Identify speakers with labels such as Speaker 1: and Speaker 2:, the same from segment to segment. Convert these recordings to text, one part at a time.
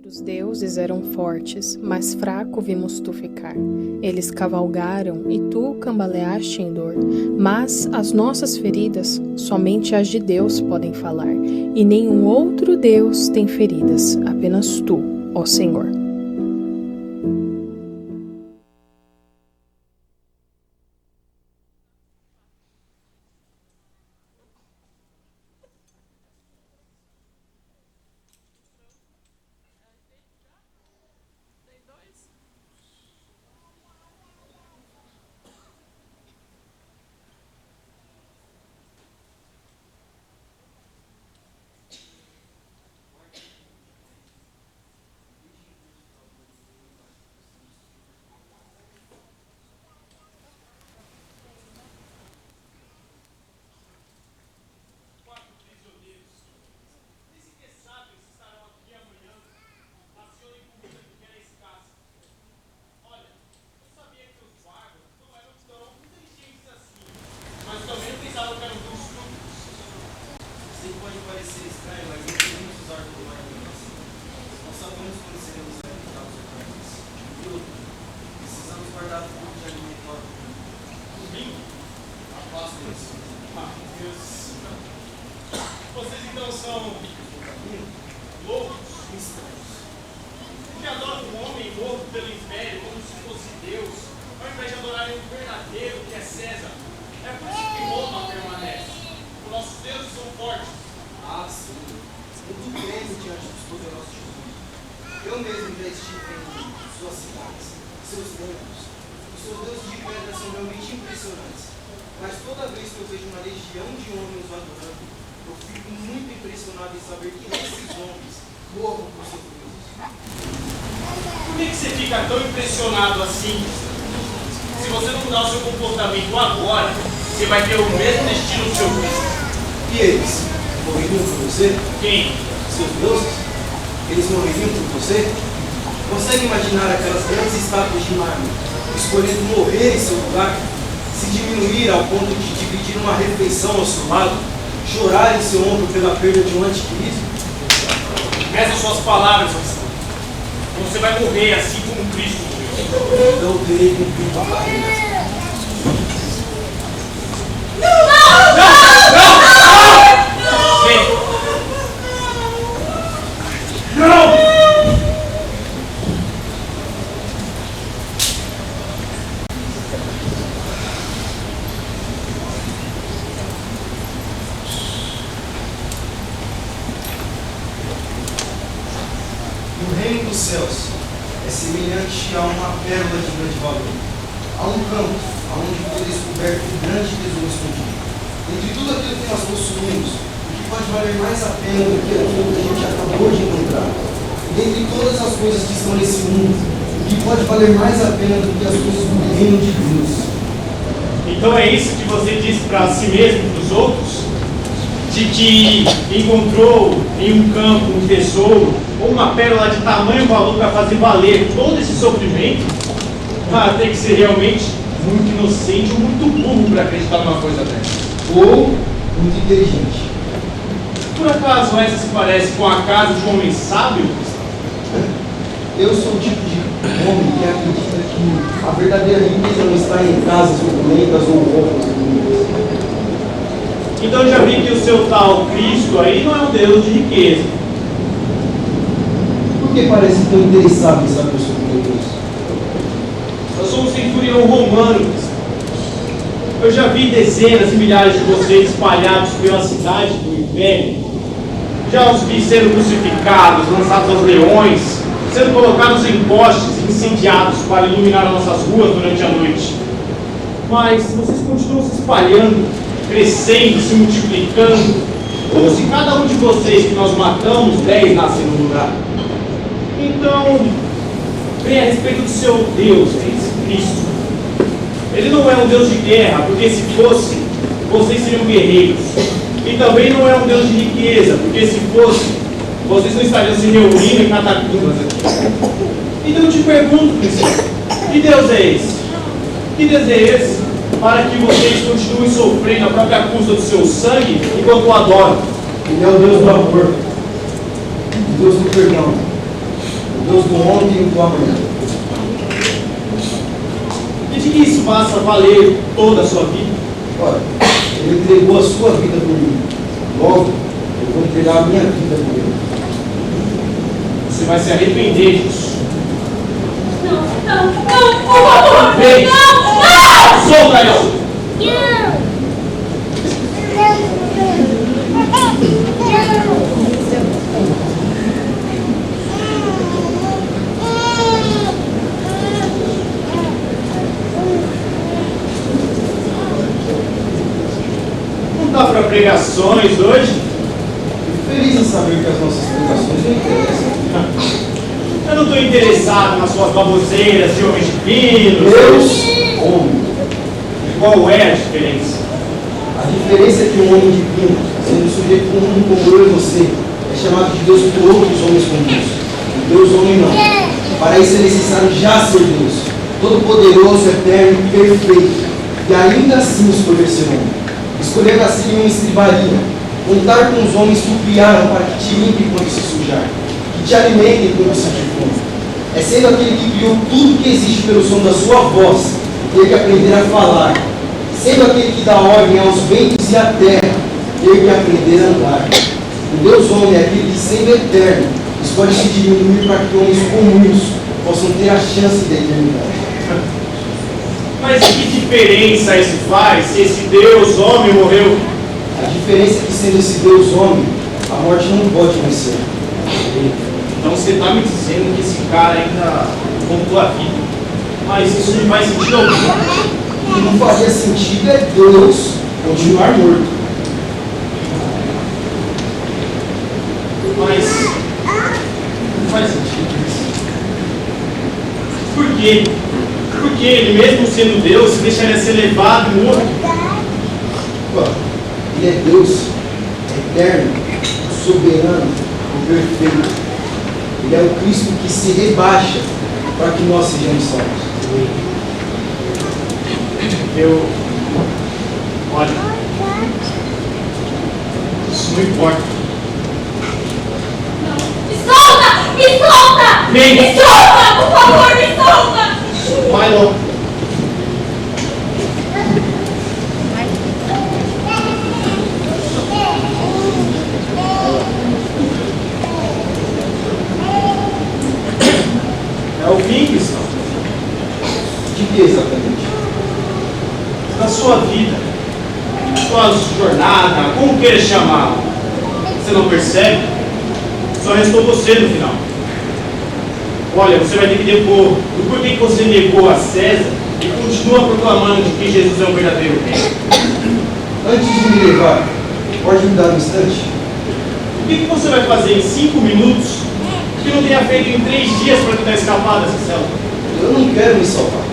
Speaker 1: Os deuses eram fortes, mas fraco vimos tu ficar. Eles cavalgaram e tu cambaleaste em dor. Mas as nossas feridas, somente as de Deus podem falar. E nenhum outro Deus tem feridas, apenas tu, ó Senhor.
Speaker 2: Pode parecer estranho, mas não podemos usar como argumento. Nós sabemos quando seremos alimentados ou carnes. E outro, precisamos guardar tudo de alimento ao domingo. A Páscoa. Deus. Vocês então são loucos, estranhos, que adoram um homem louco pelo império como se fosse Deus, ao invés de adorarem o verdadeiro, que é César. É por isso que Roma permanece. Os nossos deuses são fortes. Ah, sim. Muito grande diante dos poderosos de Roma. Eu mesmo já estive em suas cidades, seus templos. Os seus deuses de pedra são realmente impressionantes. Mas toda vez que eu vejo uma legião de homens o adorando, eu fico muito impressionado em saber que esses homens morram por seus deuses. Por que você fica tão impressionado assim? Se você não mudar o seu comportamento agora, você vai ter o mesmo destino do seu Cristo. E eles? Morreriam por você? Quem? Seus deuses? Eles morreriam por você? Consegue imaginar aquelas grandes estátuas de mármore escolhendo morrer em seu lugar? Se diminuir ao ponto de dividir uma refeição ao seu lado? Chorar em seu ombro pela perda de um anticristo? Essas suas palavras, você vai morrer assim como Cristo morreu. Então eu terei cumprido a carreira. O reino dos céus é semelhante a uma pérola de grande valor, a um campo onde foi descoberto um grande tesouro escondido. Entre tudo aquilo que nós possuímos, o que pode valer mais a pena do que aquilo que a gente acabou de encontrar? Dentre todas as coisas que estão nesse mundo, o que pode valer mais a pena do que as coisas do reino de Deus? Então é isso que você disse para si mesmo e para os outros? De que encontrou em um campo um tesouro ou uma pérola de tamanho valor para fazer valer todo esse sofrimento? Tem que ser realmente muito inocente ou muito burro para acreditar numa coisa dessa. Ou muito inteligente. Por acaso essa se parece com a casa de um homem sábio? Eu sou o tipo de homem que acredita que a verdadeira riqueza não está em casas opulentas ou roupas bonitas. Então eu já vi que o seu tal Cristo aí não é um Deus de riqueza. Por que parece tão interessado em saber sobre o meu Deus? Eu sou um centurião romano. Eu já vi dezenas e milhares de vocês espalhados pela cidade do Império. Já os vi sendo crucificados, lançados aos leões, sendo colocados em postes e incendiados para iluminar as nossas ruas durante a noite. Mas vocês continuam se espalhando, crescendo, se multiplicando, como se cada um de vocês que nós matamos, 10 nascem no lugar. Então, bem a respeito do seu Deus, esse Cristo. Ele não é um Deus de guerra, porque se fosse, vocês seriam guerreiros. E também não é um Deus de riqueza, porque se fosse, vocês não estariam se reunindo em catacumbas aqui. Então eu te pergunto, Cristo, que Deus é esse? Que Deus é esse para que vocês continuem sofrendo a própria custa do seu sangue enquanto o adoram? Ele é o Deus do amor, o Deus do perdão.
Speaker 3: do ontem e o do amanhã.
Speaker 2: E de que isso faça valer toda a sua vida?
Speaker 3: Olha, ele entregou a sua vida por mim. Logo, eu vou entregar a minha vida por ele.
Speaker 2: Você vai se arrepender disso.
Speaker 4: Não, por favor!
Speaker 2: Vem!
Speaker 4: Não!
Speaker 2: Solta ela! Não dá para pregações hoje?
Speaker 3: Fico feliz em saber que as nossas pregações não interessam.
Speaker 2: Eu não estou interessado nas suas baboseiras de homens divinos.
Speaker 3: Deus, homem.
Speaker 2: E qual é a diferença?
Speaker 3: A diferença é que um homem divino, sendo sujeito comum como eu e você, é chamado de Deus por outros homens comuns. E Deus homem não. Para isso é necessário já ser Deus, todo-poderoso, eterno e perfeito. E ainda assim escolher ser homem. Escolher nascer em uma estribaria. Contar com os homens que o criaram para que te limpem quando se sujar, que te alimentem quando sentir fome. É sendo aquele que criou tudo que existe pelo som da sua voz, ter que aprender a falar. Sendo aquele que dá ordem aos ventos e à terra, ter que aprender a andar. O Deus homem é aquele que, sendo eterno, escolhe se diminuir para que homens comuns possam ter a chance de eternidade.
Speaker 2: Mas que diferença isso faz se esse Deus homem morreu?
Speaker 3: A diferença é que, sendo esse Deus homem, a morte não pode vencer.
Speaker 2: Então você está me dizendo que esse cara ainda voltou à vida. Mas isso não faz sentido algum.
Speaker 3: O que não fazia sentido é Deus continuar morto.
Speaker 2: Mas não faz sentido isso. Por quê? Porque ele, mesmo sendo Deus, deixaria ser levado e morto.
Speaker 3: Ele é Deus, eterno, soberano, perfeito. Ele é o Cristo que se rebaixa para que nós sejamos salvos.
Speaker 2: Olha, isso não importa.
Speaker 4: Me solta! Me solta!
Speaker 2: Vem!
Speaker 4: Me solta! Por favor, me solta!
Speaker 2: Vai logo. É o fim, cristão,
Speaker 3: De que exatamente?
Speaker 2: da sua vida, sua jornada, como queira chamar. Você não percebe? Só restou você no final. Olha, você vai ter que depor o porquê que você negou a César e continua proclamando de que Jesus é o verdadeiro rei.
Speaker 3: Antes de me levar, pode me dar um instante?
Speaker 2: O que você vai fazer em 5 minutos que não tenha feito em 3 dias para tentar escapar dessa cela?
Speaker 3: Eu não quero me salvar.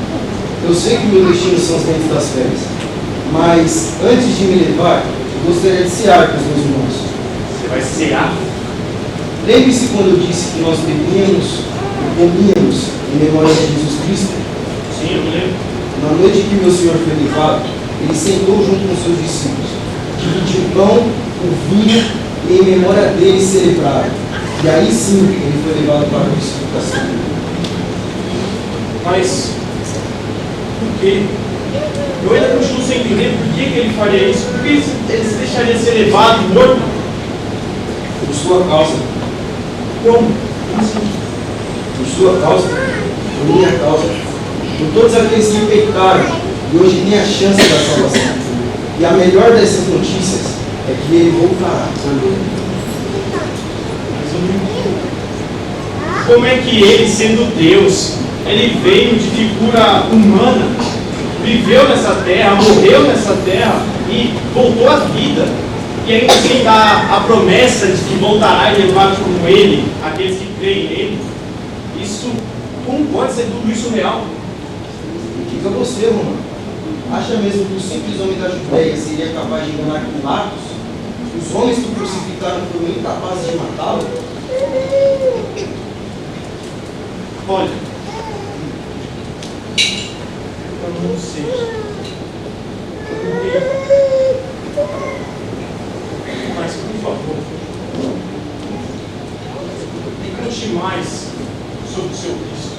Speaker 3: Eu sei que meu destino são os dentes das férias. Mas, antes de me levar, eu gostaria de cear com os meus irmãos.
Speaker 2: Você vai cear?
Speaker 3: Lembre-se quando eu disse que nós bebíamos e comíamos em memória de Jesus Cristo?
Speaker 2: Sim, eu me lembro.
Speaker 3: Na noite que meu Senhor foi levado, ele sentou junto com seus discípulos, dividiu o pão, o vinho e em memória dele celebraram. E aí sim ele foi levado para a crucificação.
Speaker 2: Mas, por quê? Eu ainda continuo sem entender por que ele faria isso. Por que ele se deixaria ser levado e morto?
Speaker 3: Por sua causa,
Speaker 2: Como? Assim?
Speaker 3: por sua causa, por minha causa, por todos aqueles que pecaram e hoje têm a chance da salvação. E a melhor dessas notícias é que ele voltará.
Speaker 2: Mas eu não entendo. Como é que ele, sendo Deus, ele veio de figura humana, viveu nessa terra, morreu nessa terra e voltou à vida? E ainda assim dá a promessa de que voltará e levar com ele aqueles que creem nele? Isso, como pode ser tudo isso real?
Speaker 3: Diga você, Romano. Acha mesmo que o simples homem da Judéia seria capaz de enganar Pilatos? Os homens que o crucificaram foram incapazes de matá-lo?
Speaker 2: Olha, eu não sei. Mas, por favor, me conte mais sobre o seu Cristo.